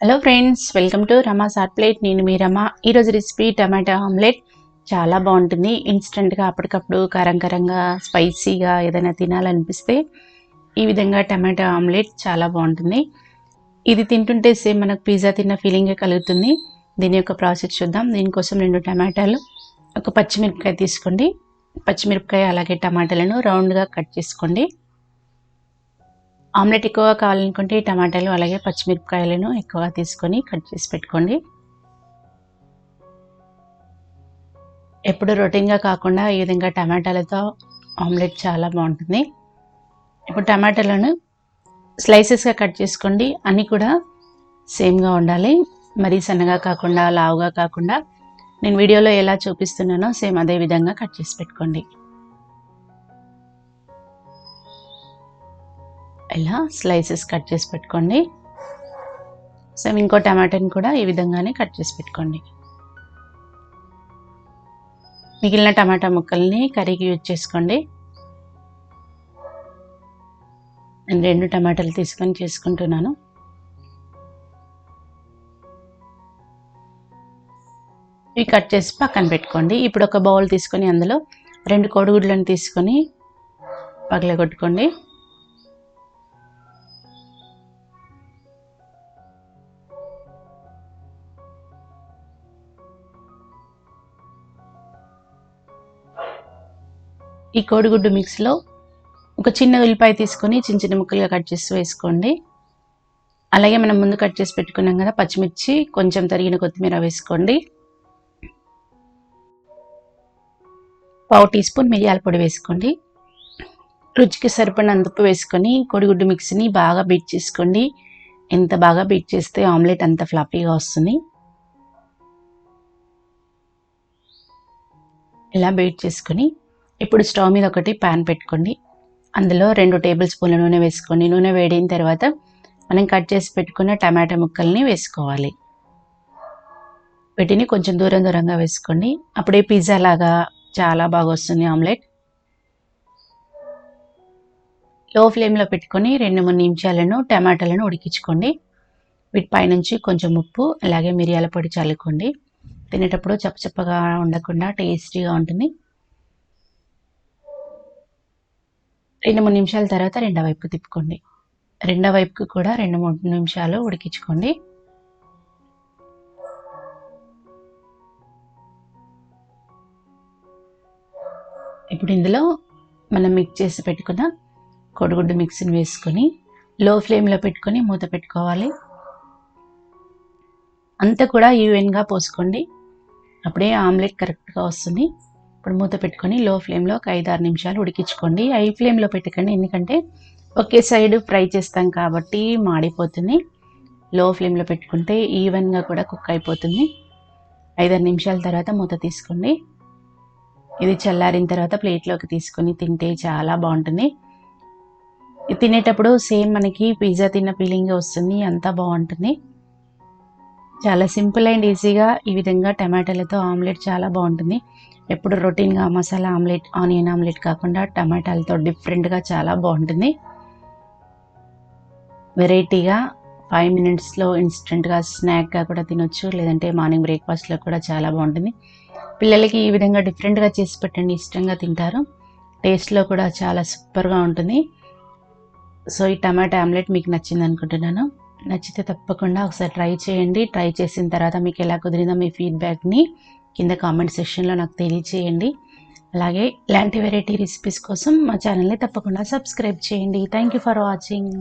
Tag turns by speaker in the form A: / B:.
A: Hello friends, welcome to Rama's hot plate. నేను మీ రమ. ఈరోజు recipe tomato omelette. చాలా బాగుంటుంది. ఇన్స్టెంట్గా అప్పటికప్పుడు కారంగా స్పైసీగా ఏదైనా తినాలనిపిస్తే ఈ విధంగా టమాటో ఆమ్లెట్ చాలా బాగుంటుంది. ఇది తింటుంటే సేమ్ మనకు పిజ్జా తిన్న ఫీలింగే కలుగుతుంది. దీని యొక్క ప్రాసెస్ చూద్దాం. దీనికోసం 2 టమాటాలు, ఒక పచ్చిమిరపకాయ తీసుకోండి. పచ్చిమిరపకాయ అలాగే టమాటాలను రౌండ్గా కట్ చేసుకోండి. ఆమ్లెట్ ఎక్కువగా కావాలనుకుంటే టమాటాలు అలాగే పచ్చిమిరపకాయలను ఎక్కువగా తీసుకొని కట్ చేసి పెట్టుకోండి. ఎప్పుడు రొటీన్గా కాకుండా ఈ విధంగా టమాటాలతో ఆమ్లెట్ చాలా బాగుంటుంది. ఇప్పుడు టమాటాలను స్లైసెస్గా కట్ చేసుకోండి. అన్నీ కూడా సేమ్గా ఉండాలి. మరీ సన్నగా కాకుండా లావుగా కాకుండా నేను వీడియోలో ఎలా చూపిస్తున్నానో సేమ్ అదే విధంగా కట్ చేసి పెట్టుకోండి. ఇలా స్లైసెస్ కట్ చేసి పెట్టుకోండి. సేమ్ ఇంకో టమాటాని కూడా ఈ విధంగానే కట్ చేసి పెట్టుకోండి. మిగిలిన టమాటా ముక్కల్ని కర్రీకి యూజ్ చేసుకోండి. నేను 2 టమాటాలు తీసుకొని చేసుకుంటున్నాను. ఇవి కట్ చేసి పక్కన పెట్టుకోండి. ఇప్పుడు ఒక బౌల్ తీసుకొని అందులో 2 కోడిగుడ్లను తీసుకొని పగలగొట్టుకోండి. ఈ కోడిగుడ్డు మిక్స్లో ఒక చిన్న ఉల్లిపాయ తీసుకొని చిన్న చిన్న ముక్కలుగా కట్ చేసి వేసుకోండి. అలాగే మనం ముందు కట్ చేసి పెట్టుకున్నాం కదా పచ్చిమిర్చి, కొంచెం తరిగిన కొత్తిమీర వేసుకోండి. 1/2 టీ స్పూన్ మిరియాల పొడి వేసుకోండి. రుచికి సరిపడినంత ఉప్పు వేసుకొని కోడిగుడ్డు మిక్స్ని బాగా బీట్ చేసుకోండి. ఎంత బాగా బీట్ చేస్తే ఆమ్లెట్ అంత ఫ్లఫీగా వస్తుంది. ఇలా బీట్ చేసుకొని ఇప్పుడు స్టవ్ మీద ఒకటి ప్యాన్ పెట్టుకోండి. అందులో 2 టేబుల్ స్పూన్ల నూనె వేసుకోండి. నూనె వేడిన తర్వాత మనం కట్ చేసి పెట్టుకున్న టమాటా ముక్కల్ని వేసుకోవాలి. వీటిని కొంచెం దూరంగా వేసుకోండి. అప్పుడే పిజ్జా లాగా చాలా బాగా వస్తుంది ఆమ్లెట్. లో ఫ్లేమ్లో పెట్టుకొని 2-3 నిమిషాలను టమాటాలను ఉడికించుకోండి. వీటిపై నుంచి కొంచెం ఉప్పు అలాగే మిరియాల పొడి చల్లుకోండి. తినేటప్పుడు చప్పచప్పగా ఉండకుండా టేస్టీగా ఉంటుంది. 2-3 నిమిషాల తర్వాత రెండో వైపుకు తిప్పుకోండి. రెండో వైపుకు కూడా 2-3 నిమిషాలు ఉడికించుకోండి. ఇప్పుడు ఇందులో మనం మిక్స్ చేసి పెట్టుకున్న కోడిగుడ్డు మిక్స్ని వేసుకొని లో ఫ్లేమ్లో పెట్టుకొని మూత పెట్టుకోవాలి. అంతా కూడా ఈవెన్గా పోసుకోండి. అప్పుడే ఆమ్లెట్ కరెక్ట్గా వస్తుంది. ఇప్పుడు మూత పెట్టుకొని లో ఫ్లేమ్లో ఒక 5-6 నిమిషాలు ఉడికించుకోండి. హై ఫ్లేమ్లో పెట్టకండి, ఎందుకంటే ఒకే సైడ్ ఫ్రై చేస్తాం కాబట్టి మాడిపోతుంది. లో ఫ్లేమ్లో పెట్టుకుంటే ఈవెన్గా కూడా కుక్ అయిపోతుంది. 5-6 నిమిషాల తర్వాత మూత తీసుకోండి. ఇది చల్లారిన తర్వాత ప్లేట్లోకి తీసుకొని తింటే చాలా బాగుంటుంది. ఇది తినేటప్పుడు సేమ్ మనకి పిజ్జా తిన్న ఫీలింగ్ వస్తుంది. అంతా బాగుంటుంది. చాలా సింపుల్ అండ్ ఈజీగా ఈ విధంగా టమాటాలతో ఆమ్లెట్ చాలా బాగుంటుంది. ఎప్పుడు రొటీన్గా మసాలా ఆమ్లెట్, ఆనియన్ ఆమ్లెట్ కాకుండా టమాటాలతో డిఫరెంట్గా చాలా బాగుంటుంది. వెరైటీగా 5 మినిట్స్లో ఇన్స్టెంట్గా స్నాక్గా కూడా తినొచ్చు, లేదంటే మార్నింగ్ బ్రేక్ఫాస్ట్లో కూడా చాలా బాగుంటుంది. పిల్లలకి ఈ విధంగా డిఫరెంట్గా చేసి పెట్టండి, ఇష్టంగా తింటారు. టేస్ట్లో కూడా చాలా సూపర్గా ఉంటుంది. సో ఈ టమాటా ఆమ్లెట్ మీకు నచ్చింది అనుకుంటున్నాను. నచ్చితే తప్పకుండా ఒకసారి ట్రై చేయండి. ట్రై చేసిన తర్వాత మీకు ఎలా కుదిరిందో మీ ఫీడ్బ్యాక్ని కింద కామెంట్ సెక్షన్లో నాకు తెలియచేయండి. అలాగే ఇలాంటి వెరైటీ రెసిపీస్ కోసం మా ఛానల్ని తప్పకుండా సబ్స్క్రైబ్ చేయండి. Thank you for watching.